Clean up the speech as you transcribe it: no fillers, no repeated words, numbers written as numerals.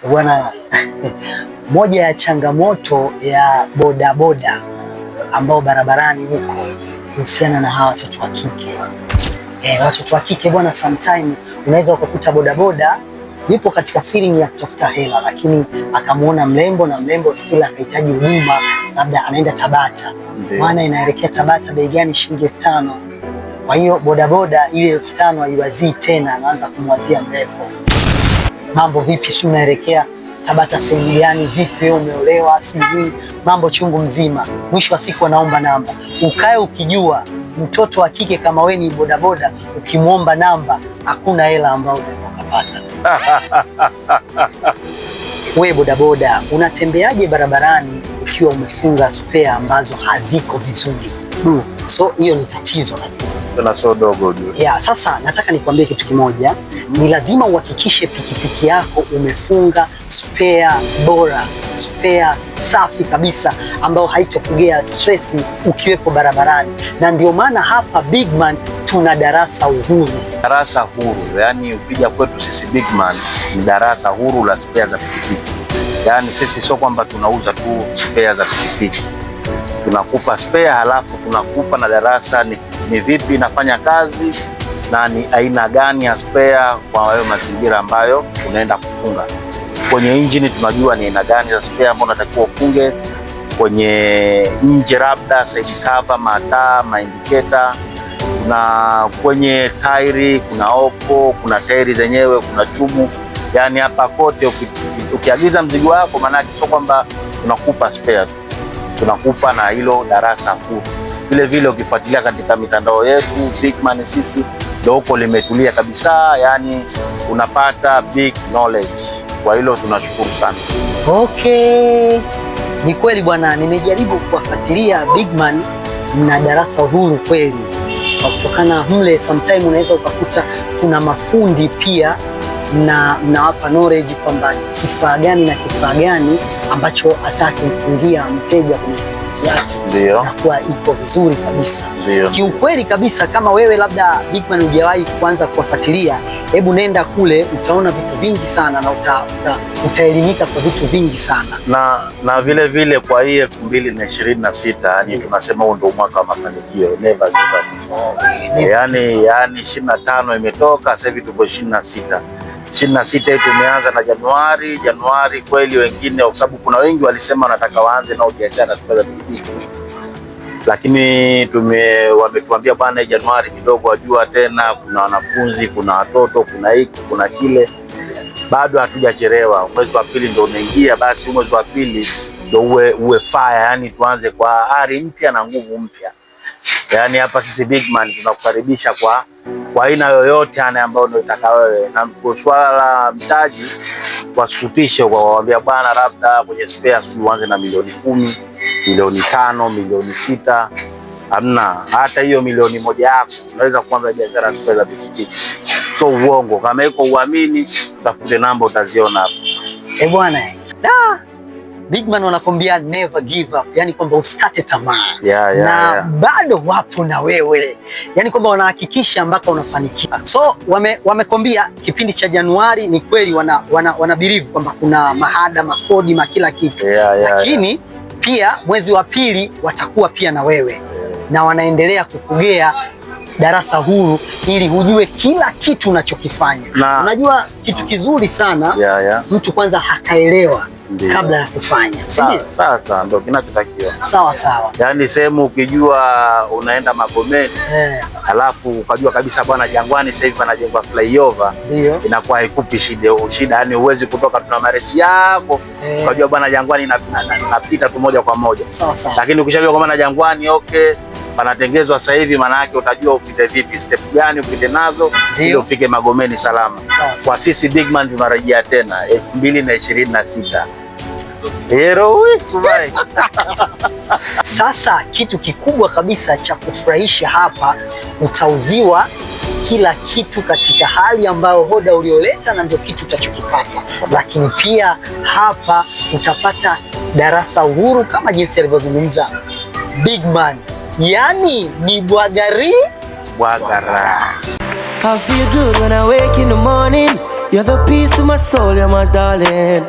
Bwana, moja ya changamoto ya bodaboda ambao barabarani huko kuhusiana na hawa watoto wa kike. Watoto wa kike bwana, sometime unaweza ukakuta bodaboda yupo katika feeling ya kutafuta hela, lakini akamuona mrembo na mrembo still akahitaji huduma, labda anaenda Tabata. Maana inaelekea Tabata bei gani? Shilingi 5,000. Kwa hiyo bodaboda ile 5,000 haiwazii tena, anaanza kumwazia mrembo. Mambo vipi, si unaelekea Tabata sehemu gani? Vipi wewe umeolewa? Sijui mambo chungu mzima. Mwisho wa siku anaomba namba. Ukae ukijua mtoto wa kike kama wewe ni bodaboda, ukimwomba namba hakuna hela ambayo unaweza kupata. Wewe bodaboda unatembeaje barabarani ukiwa umefunga spare ambazo haziko vizuri? So hiyo ni tatizo na so dogo juu. Sasa nataka nikwambie kitu kimoja. Ni lazima uhakikishe pikipiki yako umefunga spare bora, spare safi kabisa ambayo haitokugea stress ukiwepo barabarani. Na ndio maana hapa Bigman tuna darasa uhuru. Darasa huru, yani ukija kwetu sisi Bigman ni darasa huru la spare za pikipiki. Yani sisi sio kwamba tunauza tu spare za pikipiki. Tunakupa spare halafu tunakupa na darasa ni vipi inafanya kazi na ni aina gani ya spare kwa hayo mazingira ambayo unaenda kufunga. Kwenye engine tunajua ni aina gani ya spare ambayo unatakiwa ufunge. Kwenye nje labda side cover, mataa, indicator, na kwenye tairi kuna opo, kuna tairi zenyewe, kuna chumu. Yani hapa kote ukiagiza mzigo wako, maana sio kwamba tunakupa spare, tunakupa na hilo darasa huru. Vile vile ukifuatilia katika mitandao yetu Bigman sisi ndio huko limetulia kabisa, yani unapata big knowledge. Kwa hilo tunashukuru sana. Okay. Ni kweli bwana, nimejaribu kuwafuatilia Bigman na darasa huru kweli. Kutokana mle sometime unaweza ukakuta kuna mafundi pia na mnawapa knowledge kwamba kifaa gani na kifaa gani ambacho atakimfungia mteja kwenye pikipiki yake ndio inakuwa iko vizuri kabisa. Kiukweli kabisa, kama wewe labda Bigman hujawahi kuanza kuwafuatilia, hebu nenda kule, utaona vitu vingi sana na utaelimika kwa vitu vingi sana. Na vile vile kwa hii 2026 yani tunasema huo ndio mwaka wa mafanikio, never give up. Yani 25 imetoka, sasa hivi tuko 26. 26 tumeanza na Januari kweli. Wengine kwa sababu kuna wengi walisema wanataka waanze na biashara za pikipiki, lakini wametuambia bwana, Januari kidogo wajua tena kuna wanafunzi, kuna watoto, kuna hiki, kuna kile. Bado hatujachelewa, mwezi wa pili ndio unaingia, basi mwezi wa pili ndio uwe fire, yani tuanze kwa ari mpya na nguvu mpya. Yani hapa sisi Bigman tunakukaribisha kwa aina yoyote ambayo unataka wewe, na kwa swala la mtaji wasikutishe kwa kuambia bwana, labda kwenye spare uanze na milioni 10, milioni 5, milioni 6. Hamna, hata hiyo milioni 1 yako unaweza kuanza biashara spare za pikipiki. So uongo, kama iko uamini, utafute namba utaziona hapo. Bwana, Bigman wanakwambia never give up, yani kwamba usikate tamaa. Bado wapo na wewe, yani kwamba wanahakikisha mpaka unafanikiwa. So wamekwambia kipindi cha Januari ni kweli wana believe kwamba kuna mahada, makodi, kila kitu. Lakini pia mwezi wa pili watakuwa pia na wewe na wanaendelea kukugea darasa huru ili hujue kila kitu unachokifanya. Unajua kitu kizuri sana mtu kwanza hakaelewa kabla ya kufanya, si ndio? Sasa ndio kinachotakiwa. Sawa. Yani sehemu ukijua unaenda Magomeni, alafu ukajua kabisa bwana Jangwani sasa hivi panajengwa flyover, inakuwa haikupi shida, yani uwezi kutoka tuna maresi yako, ukajua bwana Jangwani napita tu moja kwa moja. Sawa. Lakini ukishajua kwa maana Jangwani panatengezwa sasa hivi, maana yake utajua upite vipi, step gani upite nazo ili ufike Magomeni salama. Kwa sisi Bigman tunarejea tena 2026. Sasa kitu kikubwa kabisa cha kufurahisha hapa, utauziwa kila kitu katika hali ambayo hoda ulioleta na ndio kitu utachokipata. Lakini pia hapa utapata darasa uhuru kama jinsi alivyozungumza Bigman, yani ni bwagara. I feel good when I wake in the morning. You're the peace of my soul, you're my darling.